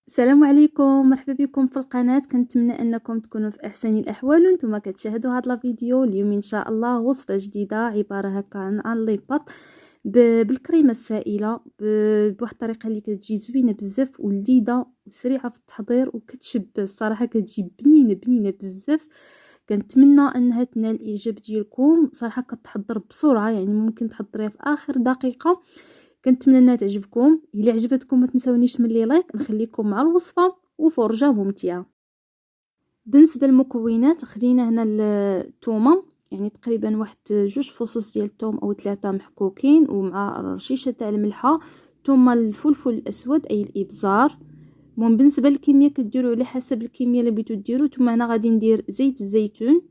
السلام عليكم، مرحبا بكم في القناة. كنتمنى انكم تكونوا في احسن الاحوال وانتم كتشاهدوا هذا الفيديو. اليوم ان شاء الله وصفه جديده عباره هكا عن لي بات بالكريمه السائله بواحد الطريقه اللي كتجي زوينه بزاف ولذيذه وسريعه في التحضير وكتشبع الصراحه، كتجي بنينه بزاف. كنتمنى انها تنال الاعجاب ديالكم. صراحه كتحضر بسرعه، يعني ممكن تحضريها في اخر دقيقه. كنتمنى انها تعجبكم. الا عجبتكم ما تنسونيش من لي لايك. نخليكم مع الوصفه وفرجه ممتعه. بالنسبه للمكونات، خدينا هنا الثومه، يعني تقريبا واحد 2 فصوص ديال الثوم او 3 محكوكين، ومع رشيشه تاع الملحه، ثم الفلفل الاسود اي الابزار. المهم بالنسبه للكميه كديروا على حسب الكميه اللي بغيتو ديروا. ثم هنا غادي ندير زيت الزيتون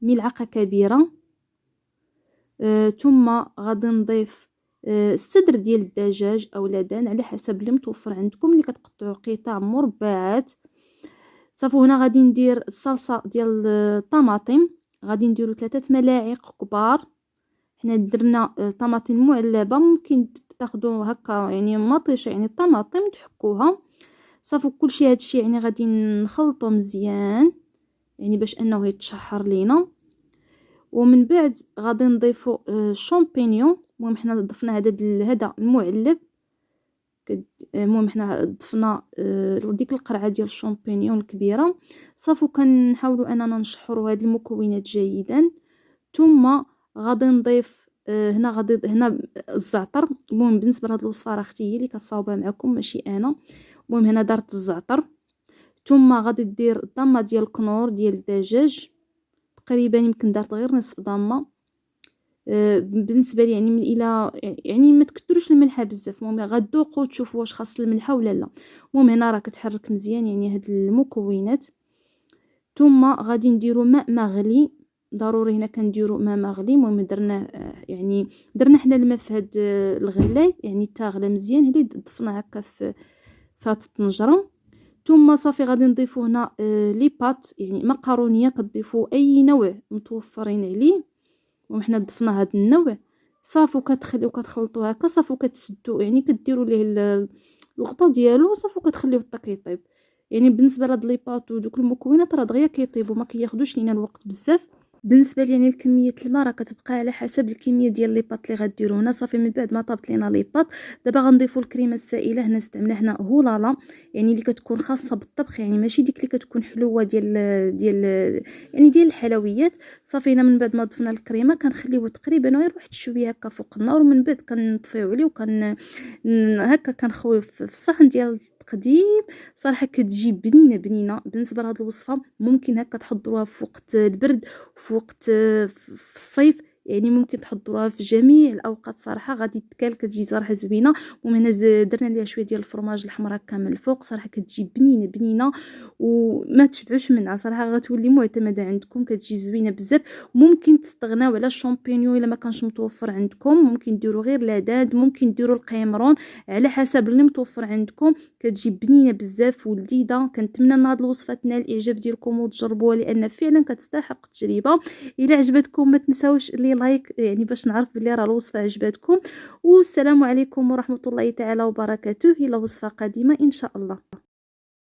ملعقه كبيره. ثم غادي نضيف الصدر ديال الدجاج او لدان على حسب اللي متوفر عندكم، اللي كتقطعوا قطع مربعات. صافي هنا غادي ندير الصلصه ديال الطماطم، غادي نديروا 3 ملاعق كبار. حنا درنا طماطم معلبه، ممكن تاخذوا هكا يعني مطيشه، يعني الطماطم تحكوها. صافي كلشي هادشي يعني غادي نخلطو مزيان، يعني باش انه يتشحر لينا. ومن بعد غادي نضيفو الشامبينيون. المهم حنا ضفنا هذا المعلب. المهم حنا ضفنا ديك القرعه ديال الشامبينيون الكبيره. صافي كنحاولوا اننا نشحروا هاد المكونات جيدا. ثم غادي نضيف هنا الزعتر. المهم بالنسبه لهاد الوصفه راه اختي هي اللي كتصاوبها معكم ماشي انا. المهم هنا درت الزعتر. ثم غادي دير ضمه ديال الكنور ديال الدجاج، تقريبا يمكن دارت غير نصف ضمه. بالنسبه لي يعني من الى يعني ما تكثروش الملحه بزاف. المهم غتذوقوا تشوفوا واش خاص الملحه ولا لا. المهم هنا راه كتحرك مزيان يعني هاد المكونات. ثم غادي نديروا ماء مغلي، ضروري هنا كنديروا ماء مغلي. المهم درنا يعني درنا حنا الماء في هاد الغلاي، يعني تا غلا مزيان اللي ضفنا هكا في هاد الطنجره. ثم صافي غادي نضيفوا هنا لي بات، يعني مقرونيه كتضيفوا اي نوع متوفرين عليه. وحنا ضفنا هذا النوع. صافي كتخلطوا هكا. صافي كتسدوا، يعني كديروا ليه الغطا ديالو. صافي كتخليوه حتى كيطيب. يعني بالنسبه لهاد لي بات ودوك المكونات راه دغيا كيطيبوا، ما كياخذوش لينا الوقت بزاف. بالنسبه لي يعني كميه الماء راه كتبقى على حسب الكميه ديال لي بات اللي غديروا هنا. صافي من بعد ما طابت لينا لي بات، دابا غنضيفوا الكريمه السائله. هنا استعملنا هنا هولالا، يعني اللي كتكون خاصه بالطبخ، يعني ماشي ديك اللي كتكون حلوه ديال الحلويات. صافي هنا من بعد ما ضفنا الكريمه كنخليوه تقريبا غير واحد شويه هكا فوق النار، ومن بعد كنطفيو عليه هكا كنخويو في الصحن ديال التقديم. صراحه كتجي بنينه. بالنسبه لهاد الوصفه ممكن هكا تحضروها في وقت البرد، في وقت في الصيف، يعني ممكن تحضروها في جميع الاوقات. صراحه غادي تكال كتجي صراحه زوينه. ومن هنا درنا ليها شويه ديال الفرماج الاحمر هكا من الفوق. صراحه كتجي بنينه وما تشبعوش منها. صراحه غتولي معتمده عندكم، كتجي زوينه بزاف. ممكن تستغناو على الشامبينيون الا ما كانش متوفر عندكم. ممكن ديروا غير لاداد، ممكن ديروا القيمرون، على حسب اللي متوفر عندكم. كتجي بنينه بزاف ولذيذه. كنتمنى ان هذه الوصفه تنال الاعجاب ديالكم وتجربوها، لان فعلا كتستحق التجربه. الا عجبتكم ما تنساوش لي لايك، يعني باش نعرف بلي راه الوصفه عجبتكم. والسلام عليكم ورحمه الله تعالى وبركاته. الى وصفه قادمه ان شاء الله.